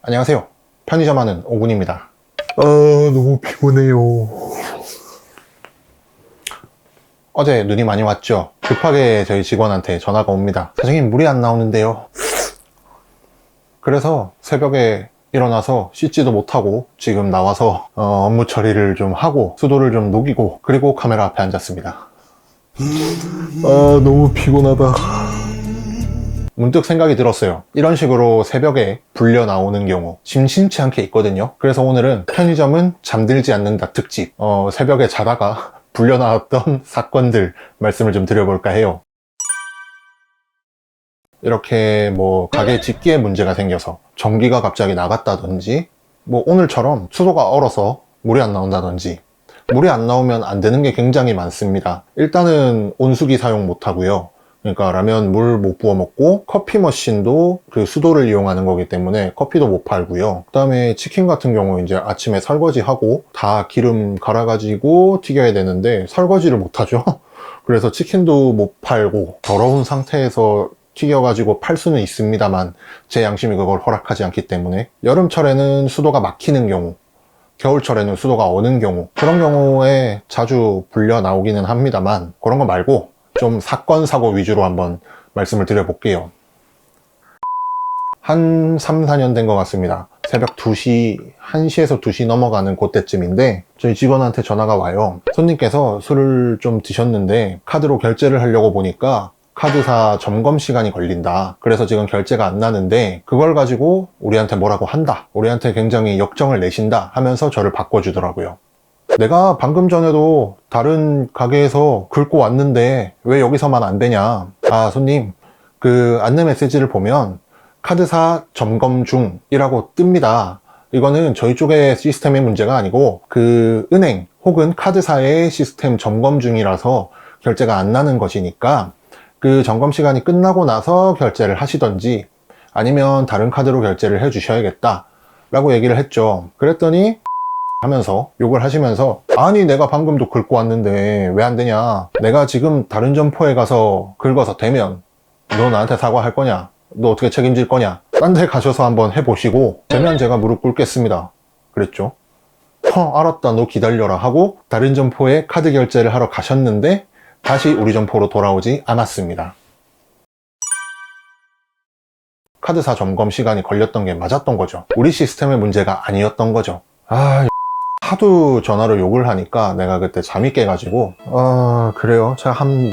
안녕하세요. 편의점 하는 오군입니다. 너무 피곤해요. 어제 눈이 많이 왔죠? 급하게 저희 직원한테 전화가 옵니다. 사장님, 물이 안 나오는데요. 그래서 새벽에 일어나서 씻지도 못하고 지금 나와서 업무 처리를 좀 하고 수도를 좀 녹이고 그리고 카메라 앞에 앉았습니다. 너무 피곤하다. 문득 생각이 들었어요. 이런 식으로 새벽에 불려 나오는 경우 심심치 않게 있거든요. 그래서 오늘은 편의점은 잠들지 않는다 특집, 새벽에 자다가 불려 나왔던 사건들 말씀을 좀 드려볼까 해요. 이렇게 뭐 가게 집기에 문제가 생겨서 전기가 갑자기 나갔다든지, 뭐 오늘처럼 수도가 얼어서 물이 안 나온다든지. 물이 안 나오면 안 되는 게 굉장히 많습니다. 일단은 온수기 사용 못 하고요. 그러니까 라면 물 못 부어 먹고, 커피 머신도 그 수도를 이용하는 거기 때문에 커피도 못 팔고요. 그 다음에 치킨 같은 경우 이제 아침에 설거지하고 다 기름 갈아가지고 튀겨야 되는데 설거지를 못 하죠. 그래서 치킨도 못 팔고 더러운 상태에서 튀겨가지고 팔 수는 있습니다만 제 양심이 그걸 허락하지 않기 때문에, 여름철에는 수도가 막히는 경우, 겨울철에는 수도가 어는 경우, 그런 경우에 자주 불려 나오기는 합니다만, 그런 거 말고 좀 사건 사고 위주로 한번 말씀을 드려볼게요. 한 3, 4년 된 것 같습니다. 새벽 2시, 1시에서 2시 넘어가는 그때쯤인데 저희 직원한테 전화가 와요. 손님께서 술을 좀 드셨는데 카드로 결제를 하려고 보니까 카드사 점검 시간이 걸린다. 그래서 지금 결제가 안 나는데 그걸 가지고 우리한테 뭐라고 한다. 우리한테 굉장히 역정을 내신다 하면서 저를 바꿔주더라고요. 내가 방금 전에도 다른 가게에서 긁고 왔는데 왜 여기서만 안 되냐. 손님, 그 안내 메시지를 보면 카드사 점검 중이라고 뜹니다. 이거는 저희 쪽의 시스템의 문제가 아니고 그 은행 혹은 카드사의 시스템 점검 중이라서 결제가 안 나는 것이니까 그 점검 시간이 끝나고 나서 결제를 하시던지 아니면 다른 카드로 결제를 해 주셔야겠다 라고 얘기를 했죠. 그랬더니 하면서 욕을 하시면서, 아니 내가 방금도 긁고 왔는데 왜 안 되냐, 내가 지금 다른 점포에 가서 긁어서 되면 너 나한테 사과할 거냐, 너 어떻게 책임질 거냐, 딴 데 가셔서 한번 해보시고 되면 제가 무릎 꿇겠습니다 그랬죠. 알았다, 너 기다려라 하고 다른 점포에 카드 결제를 하러 가셨는데 다시 우리 점포로 돌아오지 않았습니다. 카드사 점검 시간이 걸렸던 게 맞았던 거죠. 우리 시스템의 문제가 아니었던 거죠. 하도 전화로 욕을 하니까 내가 그때 잠이 깨가지고 그래요, 제가 한번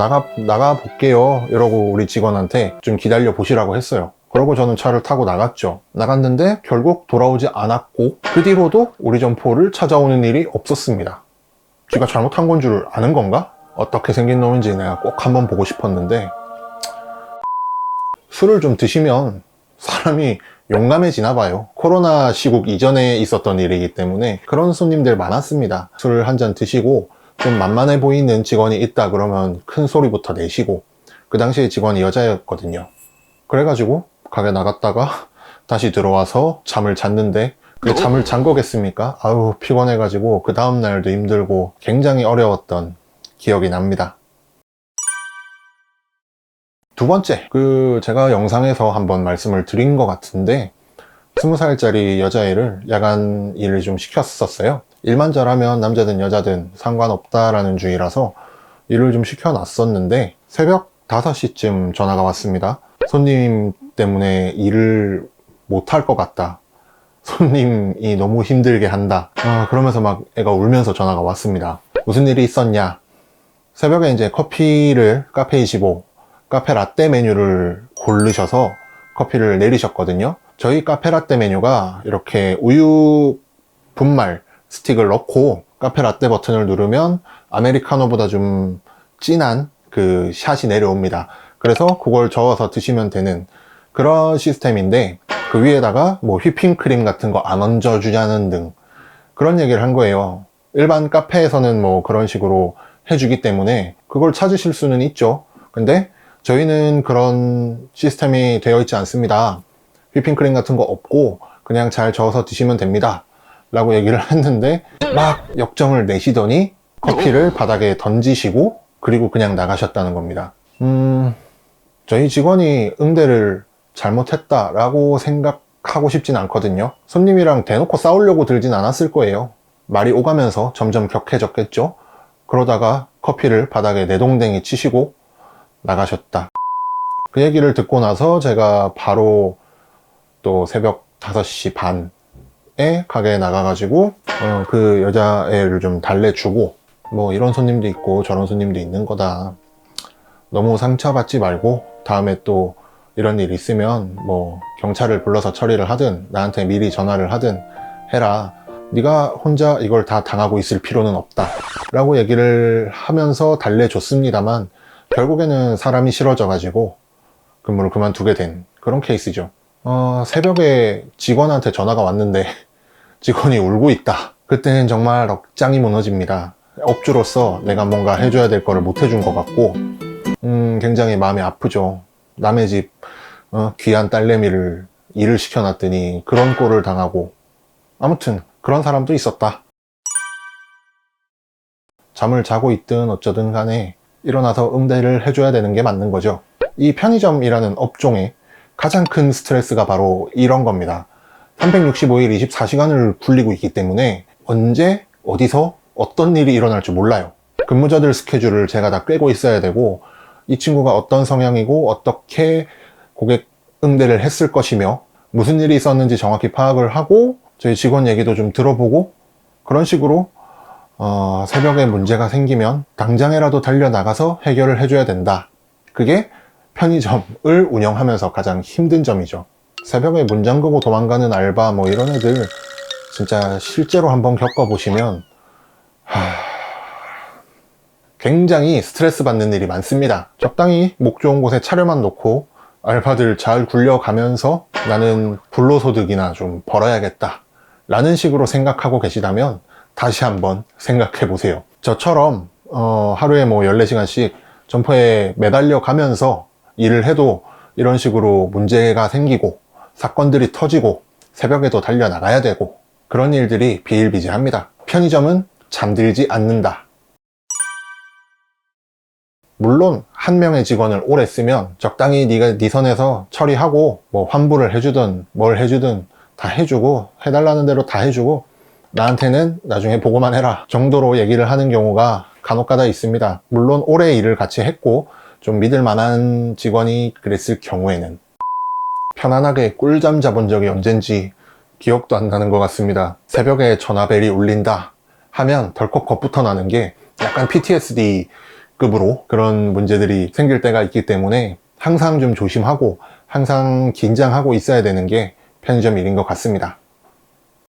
나가 볼게요 이러고 우리 직원한테 좀 기다려 보시라고 했어요. 그러고 저는 차를 타고 나갔죠. 나갔는데 결국 돌아오지 않았고 그 뒤로도 우리 점포를 찾아오는 일이 없었습니다. 쥐가 잘못한 건 줄 아는 건가? 어떻게 생긴 놈인지 내가 꼭 한번 보고 싶었는데, 술을 좀 드시면 사람이 용감해지나 봐요. 코로나 시국 이전에 있었던 일이기 때문에 그런 손님들 많았습니다. 술 한 잔 드시고 좀 만만해 보이는 직원이 있다 그러면 큰 소리부터 내시고, 그 당시에 직원이 여자였거든요. 그래가지고 가게 나갔다가 다시 들어와서 잠을 잤는데, 그 잠을 잔 거겠습니까? 피곤해가지고 그 다음날도 힘들고 굉장히 어려웠던 기억이 납니다. 두 번째, 제가 영상에서 한번 말씀을 드린 것 같은데 20살짜리 여자애를 야간 일을 좀 시켰었어요. 일만 잘하면 남자든 여자든 상관없다라는 주의라서 일을 좀 시켜놨었는데 새벽 5시쯤 전화가 왔습니다. 손님 때문에 일을 못할 것 같다, 손님이 너무 힘들게 한다, 그러면서 막 애가 울면서 전화가 왔습니다. 무슨 일이 있었냐. 새벽에 이제 커피를 카페25 카페 라떼 메뉴를 고르셔서 커피를 내리셨거든요. 저희 카페 라떼 메뉴가 이렇게 우유 분말 스틱을 넣고 카페 라떼 버튼을 누르면 아메리카노보다 좀 진한 그 샷이 내려옵니다. 그래서 그걸 저어서 드시면 되는 그런 시스템인데, 그 위에다가 뭐 휘핑크림 같은 거 안 얹어 주자는 등 그런 얘기를 한 거예요. 일반 카페에서는 뭐 그런 식으로 해주기 때문에 그걸 찾으실 수는 있죠. 근데 저희는 그런 시스템이 되어 있지 않습니다. 휘핑크림 같은 거 없고 그냥 잘 저어서 드시면 됩니다 라고 얘기를 했는데 막 역정을 내시더니 커피를 바닥에 던지시고 그리고 그냥 나가셨다는 겁니다. 저희 직원이 응대를 잘못했다라고 하고 싶진 않거든요. 손님이랑 대놓고 싸우려고 들진 않았을 거예요. 말이 오가면서 점점 격해졌겠죠. 그러다가 커피를 바닥에 내동댕이 치시고 나가셨다. 그 얘기를 듣고 나서 제가 바로 또 새벽 5시 반에 가게에 나가가지고 그 여자애를 좀 달래주고, 뭐 이런 손님도 있고 저런 손님도 있는 거다, 너무 상처받지 말고 다음에 또 이런 일 있으면 뭐 경찰을 불러서 처리를 하든 나한테 미리 전화를 하든 해라. 네가 혼자 이걸 다 당하고 있을 필요는 없다 라고 얘기를 하면서 달래줬습니다만, 결국에는 사람이 싫어져 가지고 근무를 그만두게 된 그런 케이스죠. 새벽에 직원한테 전화가 왔는데 직원이 울고 있다. 그때는 정말 억장이 무너집니다. 업주로서 내가 뭔가 해줘야 될 거를 못 해준 것 같고, 굉장히 마음이 아프죠. 남의 집 귀한 딸내미를 일을 시켜놨더니 그런 꼴을 당하고. 아무튼 그런 사람도 있었다. 잠을 자고 있든 어쩌든 간에 일어나서 응대를 해줘야 되는 게 맞는 거죠. 이 편의점이라는 업종의 가장 큰 스트레스가 바로 이런 겁니다. 365일 24시간을 굴리고 있기 때문에 언제 어디서 어떤 일이 일어날 줄 몰라요. 근무자들 스케줄을 제가 다 꿰고 있어야 되고, 이 친구가 어떤 성향이고 어떻게 고객 응대를 했을 것이며 무슨 일이 있었는지 정확히 파악을 하고 저희 직원 얘기도 좀 들어보고, 그런 식으로 새벽에 문제가 생기면 당장이라도 달려나가서 해결을 해줘야 된다. 그게 편의점을 운영하면서 가장 힘든 점이죠. 새벽에 문 잠그고 도망가는 알바 뭐 이런 애들 진짜 실제로 한번 겪어보시면 굉장히 스트레스 받는 일이 많습니다. 적당히 목 좋은 곳에 차려만 놓고 알바들 잘 굴려가면서 나는 불로소득이나 좀 벌어야겠다 라는 식으로 생각하고 계시다면 다시 한번 생각해 보세요. 저처럼 하루에 뭐 14시간씩 점포에 매달려 가면서 일을 해도 이런 식으로 문제가 생기고 사건들이 터지고 새벽에도 달려나가야 되고 그런 일들이 비일비재합니다. 편의점은 잠들지 않는다. 물론 한 명의 직원을 오래 쓰면 적당히 네가 네 선에서 처리하고 뭐 환불을 해주든 뭘 해주든 다 해주고 해달라는 대로 다 해주고 나한테는 나중에 보고만 해라 정도로 얘기를 하는 경우가 간혹가다 있습니다. 물론 오래 일을 같이 했고 좀 믿을 만한 직원이 그랬을 경우에는. 편안하게 꿀잠 자본 적이 언젠지 기억도 안 나는 것 같습니다. 새벽에 전화벨이 울린다 하면 덜컥 겁부터 나는 게 약간 PTSD급으로 그런 문제들이 생길 때가 있기 때문에 항상 좀 조심하고 항상 긴장하고 있어야 되는 게 편의점 일인 것 같습니다.